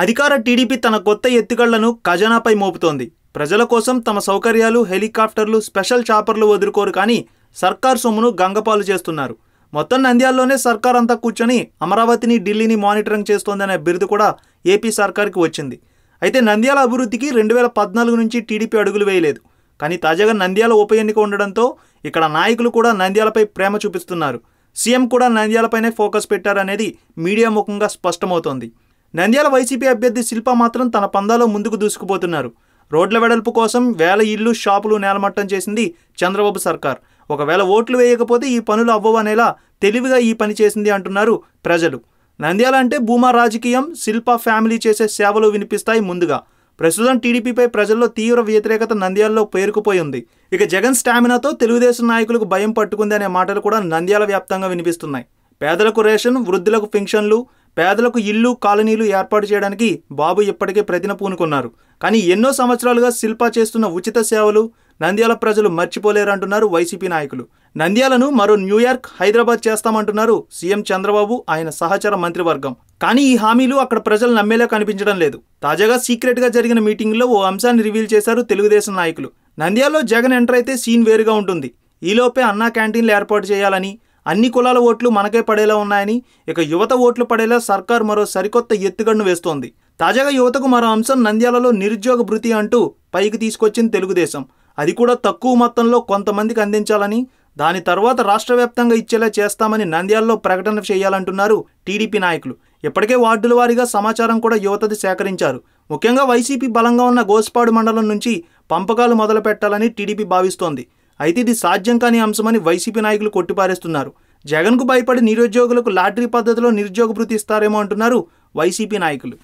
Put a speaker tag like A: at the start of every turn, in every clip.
A: అధికార టీడీపీ తన కొత్త ఎత్తుగళ్లను ఖజానాపై మోపుతోంది. ప్రజల కోసం తమ సౌకర్యాలు, హెలికాప్టర్లు, స్పెషల్ చాపర్లు వదులుకోరు కానీ సర్కార్ సొమ్మును గంగపాలు చేస్తున్నారు. మొత్తం నంద్యాలలోనే సర్కార్ అంతా కూర్చొని అమరావతిని, ఢిల్లీని మానిటరింగ్ చేస్తోందనే బిరుదు కూడా ఏపీ సర్కార్కి వచ్చింది. అయితే నంద్యాల అభివృద్ధికి 2014 నుంచి టీడీపీ అడుగులు వేయలేదు. కానీ తాజాగా నంద్యాల ఉప ఎన్నిక ఉండడంతో ఇక్కడ నాయకులు కూడా నంద్యాలపై ప్రేమ చూపిస్తున్నారు. సీఎం కూడా నంద్యాలపైనే ఫోకస్ పెట్టారనేది మీడియా ముఖంగా స్పష్టమవుతోంది. నంద్యాల వైసీపీ అభ్యర్థి శిల్ప మాత్రం తన పందాలో ముందుకు దూసుకుపోతున్నారు. రోడ్ల వెడల్పు కోసం వేల ఇళ్లు, షాపులు నేలమట్టం చేసింది చంద్రబాబు సర్కార్. ఒకవేళ ఓట్లు వేయకపోతే ఈ పనులు అవ్వవనేలా తెలివిగా ఈ పని చేసింది అంటున్నారు ప్రజలు. నంద్యాల అంటే భూమా రాజకీయం, శిల్ప ఫ్యామిలీ చేసే సేవలు వినిపిస్తాయి ముందుగా. ప్రస్తుతం టీడీపీపై ప్రజల్లో తీవ్ర వ్యతిరేకత నంద్యాలలో పేరుకుపోయి ఉంది. ఇక జగన్ స్టామినాతో తెలుగుదేశం నాయకులకు భయం పట్టుకుంది అనే మాటలు కూడా నంద్యాల వ్యాప్తంగా వినిపిస్తున్నాయి. పేదలకు రేషన్, వృద్ధులకు పెన్షన్లు, పేదలకు ఇల్లు, కాలనీలు ఏర్పాటు చేయడానికి బాబు ఇప్పటికే ప్రతిన పూనుకున్నారు. కానీ ఎన్నో సంవత్సరాలుగా శిల్ప చేస్తున్న ఉచిత సేవలు నంద్యాల ప్రజలు మర్చిపోలేరంటున్నారు వైసీపీ నాయకులు. నంద్యాలను మరో న్యూయార్క్, హైదరాబాద్ చేస్తామంటున్నారు సీఎం చంద్రబాబు, ఆయన సహచర మంత్రివర్గం. కానీ ఈ హామీలు అక్కడ ప్రజలు నమ్మేలా కనిపించడం లేదు. తాజాగా సీక్రెట్గా జరిగిన మీటింగ్లో ఓ అంశాన్ని రివీల్ చేశారు తెలుగుదేశం నాయకులు. నంద్యాలలో జగన్ ఎంటర్ అయితే సీన్ వేరుగా ఉంటుంది. ఈలోపే అన్నా క్యాంటీన్లు ఏర్పాటు చేయాలని, అన్ని కులాల ఓట్లు మనకే పడేలా ఉన్నాయని, ఇక యువత ఓట్లు పడేలా సర్కార్ మరో సరికొత్త ఎత్తుగడను వేస్తోంది. తాజాగా యువతకు మరో అంశం నంద్యాలలో నిరుద్యోగ భృతి అంటూ పైకి తీసుకొచ్చింది తెలుగుదేశం. అది కూడా తక్కువ మొత్తంలో కొంతమందికి అందించాలని, దాని తర్వాత రాష్ట్ర వ్యాప్తంగా ఇచ్చేలా చేస్తామని నంద్యాలలో ప్రకటన చేయాలంటున్నారు టీడీపీ నాయకులు. ఇప్పటికే వార్డుల వారీగా సమాచారం కూడా యువతది సేకరించారు. ముఖ్యంగా వైసీపీ బలంగా ఉన్న గోస్పాడు మండలం నుంచి పంపకాలు మొదలు పెట్టాలని టీడీపీ భావిస్తోంది. అయితే ఇది సాధ్యం కాని అంశమని వైసీపీ నాయకులు కొట్టిపారేస్తున్నారు. జగన్కు భయపడి నిరుద్యోగులకు లాటరీ పద్ధతిలో నిరుద్యోగ భృతి ఇస్తారేమో అంటున్నారు వైసీపీ నాయకులు.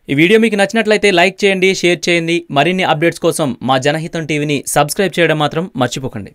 B: ఈ వీడియో మీకు నచ్చినట్లయితే లైక్ చేయండి, షేర్ చేయండి. మరిన్ని అప్డేట్స్ కోసం మా జనహితం టీవీని సబ్స్క్రైబ్ చేయడం మాత్రం మర్చిపోకండి.